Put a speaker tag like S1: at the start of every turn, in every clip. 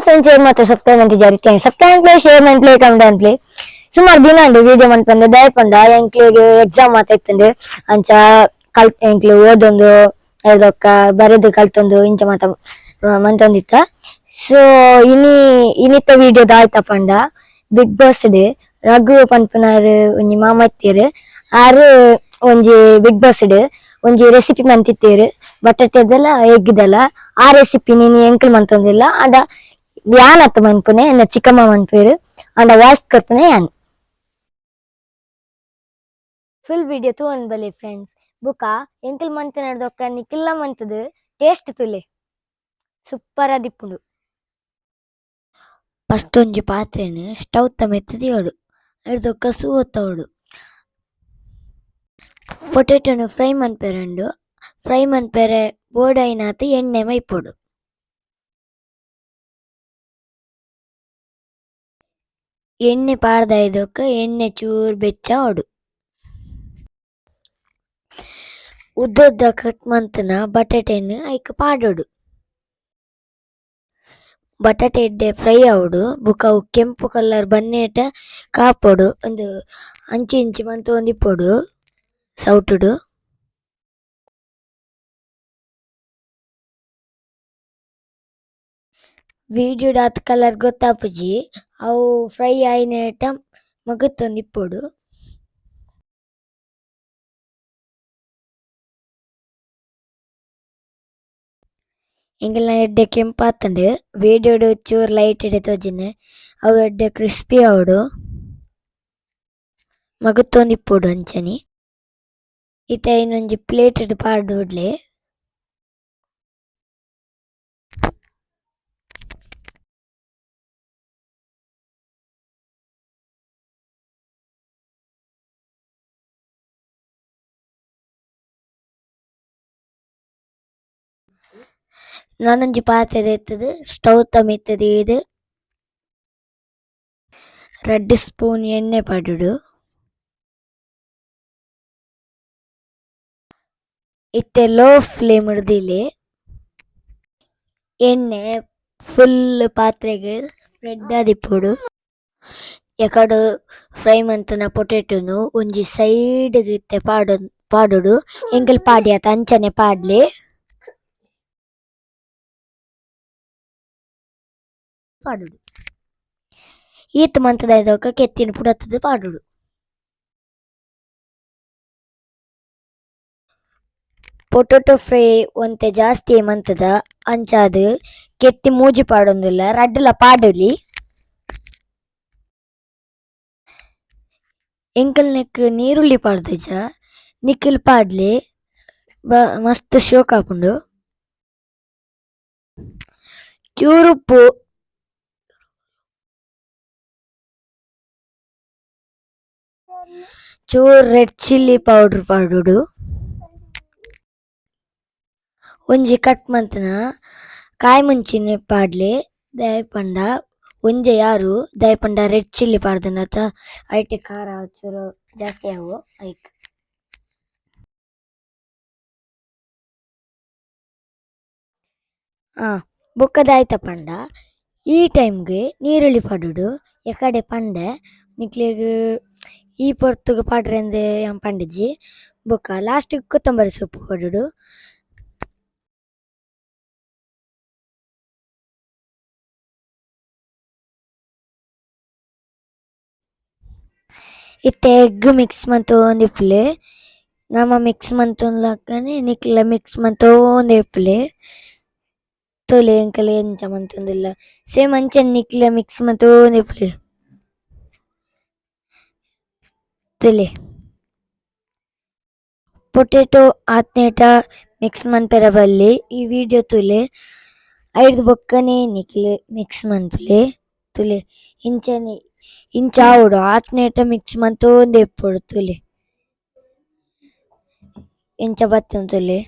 S1: Friends ಏನ್ ಮತ್ತೆ subscribe ಜಾರಿತೇನೆ ಸಬ್ಸ್ಕ್ರೈಬ್ ಪ್ಲೇ ಶೇರ್ ಪ್ಲೇ ಕಮೆಂಟ್ ಪ್ಲೇ ಸುಮಾರು ದಿನ ಅಂడి వీడియో ಮನ್ಪಂದೆ ದಯಪಂಡ ಎಂಕ್ಲಿಗೆ ಎಕ್ಸಾಮ್ ಆತೈತಂದೆ ಅಂಚ ಎಂಕ್ಲು ಓದೊಂದು ಐದೊಕ್ಕ ಬರೆದು ಕಲ್ತೊಂದು ಇಂಚ ಮಾತ ಮಂತೊಂದಿತ್ತ ಸೊ ಇನಿತ್ತ ವಿಡಿಯೋ ದಾಯ್ತ ಪಂಡ ಬಿಗ್ ಬಾಸ್ ಡೇ ರಘು ಪನ್ಪುನಾರು ಒಂಜಿ ಮಾಮತ್ತಿಯರು ಆರು ಒಂಜಿ ಬಿಗ್ ಬಾಸ್ ಡೇ ಒಂಜಿ ರೆಸಿಪಿ ಮಂತಿತ್ತೇರು ಬಟಾಟೆದೆಲ್ಲ ಎಗ್ಗಿದೆಲ್ಲ ಆ ರೆಸಿಪಿ ನೀನು ಎಂಕಲ್ ಮಂತೊಂದಿಲ್ಲ ಅಂಡ ಯಾನ್ ಅತ್ತ ಮನ್ಪುನೆ ಎನ್ನ ಚಿಕ್ಕಮ್ಮ ಮನ್ಪೇರು ಅಂಡ ವಾಯ್ಸ್ ಕೊರ್ಪುನೆ ಯಾನ್ ಫುಲ್ ವಿಡಿಯೋ ತೂವನ್ ಬಲೆ ಫ್ರೆಂಡ್ಸ್ ಬುಕ ಎಂಕಲ್ ಮಂತ ನಡ್ದೊಕ್ಕ ನಿಕ್ಕಿಲ್ಲ ಮಂತದು ಟೇಸ್ಟ್ ತುಲೆ ಸೂಪರ್ ಆದಿಪ್ಪುಂಡು. ಫಸ್ಟ್ ಒಂಜಿ ಪಾತ್ರೆನು ಸ್ಟವ್ ತ ಮೆತ್ತದಿಯೋಡು ಅಡ್ದೊಕ್ಕ ಸೂವತ್ತೋಡು ಪೊಟೇಟೋನು ಫ್ರೈ ಮನ್ಪೆರಂಡು ಫ್ರೈ ಮನ್ಪೆರೆ ಬೋಡೈನಾತ ಎಣ್ಣೆ ಮೈಪೊಡು ಎಣ್ಣೆ ಪಾಡ್ದಾಯ್ದೊಕ್ಕ ಎಣ್ಣೆ ಚೂರ್ ಬೆಚ್ಚ ಓಡು ಉದ್ದ ಕಟ್ ಮಂತನ ಬಟಾಟೆನು ಐಕ್ ಪಾಡೋಡು ಬಟಾಟೆ ಎಡ್ಡೆ ಫ್ರೈ ಆವಡು ಬುಕ ಅವು ಕೆಂಪು ಕಲರ್ ಬನ್ನೇಟ ಕಾಪೊಡು ಒಂದು ಅಂಚಿ ಇಂಚಿ ಮಂತ ಒಂದಿಪ್ಪೊಡು ಸೌಟುಡು ವಿಡಿಯೋಡ್ ಆತ್ ಕಲರ್ ಗೊತ್ತಾಪುಜಿ ಅವು ಫ್ರೈ ಆಯ್ನೇಟ ಮಗತ್ತೊಂದಿಪ್ಪೊಡು ಎಂಕಲ್ನ ಎಡ್ಡೆ ಕೆಂಪಾತಂಡು ವಿಡಿಯೋಡು ಚೂರ್ ಲೈಟ್ ಎಡೆ ತೋಜುನೆ ಅವು ಎಡ್ಡೆ ಕ್ರಿಸ್ಪಿ ಆವಡು ಮಗತ್ತೊಂದಿಪ್ಪೊಡು ಅಂಚನೆ ಇತ್ತ ಇನ್ನೊಂಜಿ ಪ್ಲೇಟ್ ಪಾಡ್ದು ಬಿಡ್ಲೆ ನಾನೊಂಜಿ ಪಾತ್ರೆ ಎತ್ತದು ಸ್ಟವ್ ತ ಮೆತ್ತದೀದು 2 ಸ್ಪೂನ್ ಎಣ್ಣೆ ಪಡುಡು ಇತ್ತೆ ಲೋ ಫ್ಲೇಮ್ ಹಿಡ್ದಿಲೆ ಎಣ್ಣೆ ಫುಲ್ ಪಾತ್ರೆಗೆ ಸ್ಪ್ರೆಡ್ ಆದಿಪ್ಪೊಡು ಎಕಡು ಫ್ರೈ ಮಂತನ ಪೊಟೇಟೋನು ಒಂಜಿ ಸೈಡ್ ಇತ್ತೆ ಪಾಡೋಡು ಎಂಕಲ್ ಪಾಡಿ ಆತ ಅಂಚನೆ ಪಾಡ್ಲೆ ಪಾಡುಡು ಈತ್ ಮಂತದಾಯ್ದೊಕ್ಕ ಕೆತ್ತಿನ ಪುಡತ್ತದು ಪಾಡುಡು ಪೊಟೊಟೊ ಫ್ರೈ ಒಂತೆ ಜಾಸ್ತಿ ಮಂತದ ಅಂಚಾದ್ ಕೆತ್ತಿ ಮೂಜಿ ಪಾಡೊಂದುಲ್ಲ ರಡ್ಡುಲ ಪಾಡೊಲಿ ಎಂಕಲ್ ನೆಕ್ ನೀರುಳ್ಳಿ ಪಾಡ್ದಜ ನಿಖಿಲ್ ಪಾಡ್ಲೆ ಮಸ್ತ್ ಶೋಕ್ ಆಪುಂಡು ಚೂರುಪ್ಪು ಚೂರ್ ರೆಡ್ ಚಿಲ್ಲಿ ಪೌಡರ್ ಪಾಡುಡು ಒಂಜಿ ಕಟ್ ಮಂತನ ಕಾಯಿ ಮುಂಚಿನ ಪಾಡ್ಲೆ ದಯಪಂಡ ಒಂಜೆ ಯಾರು ದಯಪಂಡ ರೆಡ್ ಚಿಲ್ಲಿ ಪಾಡ್ದನತ ಐಟೆ ಖಾರ ಚೂರು ಜಾಸ್ತಿ ಆವು ಐಕ್ ಬೊಕ್ಕದಾಯ್ತ ಪಂಡ ಈ ಟೈಮ್ಗೆ ನೀರುಳ್ಳಿ ಪಾಡುಡು ಎಕಡೆ ಪಂಡೆ ನಿಕ್ಲೆಗ್ ಈ ಪೊರ್ತುಗು ಪಾಡ್ರೆಂದೆ ಪಂಡಿಜಿ ಬೊಕ್ಕ ಲಾಸ್ಟ್ ಕೊತ್ತಂಬರಿ ಸೊಪ್ಪು ಪಡುಡು ಇತ್ತೆ ಎಗ್ ಮಿಕ್ಸ್ ಮಂತೊಂದಿಪ್ಪುಲೆ ನಮ ಮಿಕ್ಸ್ ಮಂತೊಂದುಲಕನೆ ನಿಕ್ಲ ಮಿಕ್ಸ್ ಮಂತೊಂದಿಪ್ಪುಲೆ ತೊಲೆ ಎಂಕಲೆ ಎಂಚ ಮಂತೊಂದಿಲ್ಲ ಸೇಮ್ ಅಂಚನೆ ನಿಕ್ಲ ಮಿಕ್ಸ್ ಮಂತೊಂದಿಪ್ಪುಲೆ ತೊಲೆ ಪೊಟೇಟೊ ಆತ್ನೇಟ ಮಿಕ್ಸ್ ಮನ್ಪೆರೆ ಬಲ್ಲಿ ಈ ವಿಡಿಯೋ ತುಲೆ ಐದು ಬೊಕ್ಕನೆ ನಿಕ್ಲೆ ಮಿಕ್ಸ್ ಮನ್ಪುಲೆ ತುಲೆ ಇಂಚನೆ ಇಂಚ ಆವಡು ಆತ್ನೇಟ ಮಿಕ್ಸ್ ಮಂತೊಂದಿಪ್ಪೊಡು ತುಲೆ ಎಂಚ ಬತ್ತುಂಡು ತುಲೆ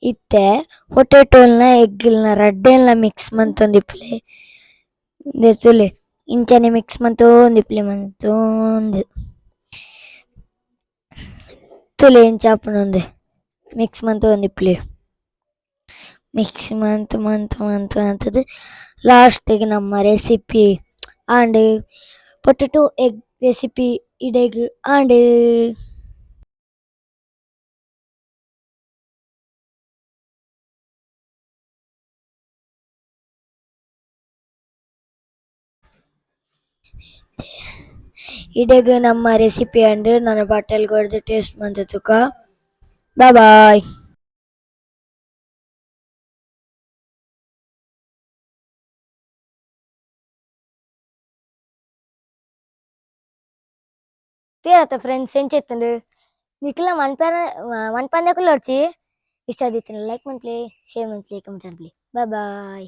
S1: ಇತ್ತೆ ಪೊಟೇಟೋಲ್ನ ಎಗ್ಗಿಲ್ನ ರಡ್ಡೆಲ್ನ ಮಿಕ್ಸ್ ಮಂತೊಂದಿಪ್ಪುಲೆ ತುಲೆ ಇಂಚನೆ ಮಿಕ್ಸ್ ಮಂತೊಂದಿಪ್ಪುಲೆ ಮಂತೊಂದು ಏನ್ ಚಾಪನ ಮಿಕ್ಸ್ ಮಂತ್ ಒಂದು ಪ್ಲೇ ಮಿಕ್ಸ್ ಮಂತ್ ಲಾಸ್ಟಿಗೆ ನಮ್ಮ recipe and potato egg recipe ఇడెగ్ అండ్ ಇಡೆಗ್ ನಮ್ಮ ರೆಸಿಪಿ ಅಂಡ್ ನನ್ನ ಬಟ್ಟೆಲ್ ಕೊಡ್ದು ಟೇಸ್ಟ್ ಮಂತ್ ತುಕ ಬಾಯ್ ಬಾಯ್. తీరత ఫ్రెండ్స్ ఏం చేస్తుండు నీకులా మన పందకులు వచ్చి ఇష్ట లైక్ మంత్లీ షేర్ మంత్లీ కమెంట్ మంత్లీ బాయ్ బాయ్.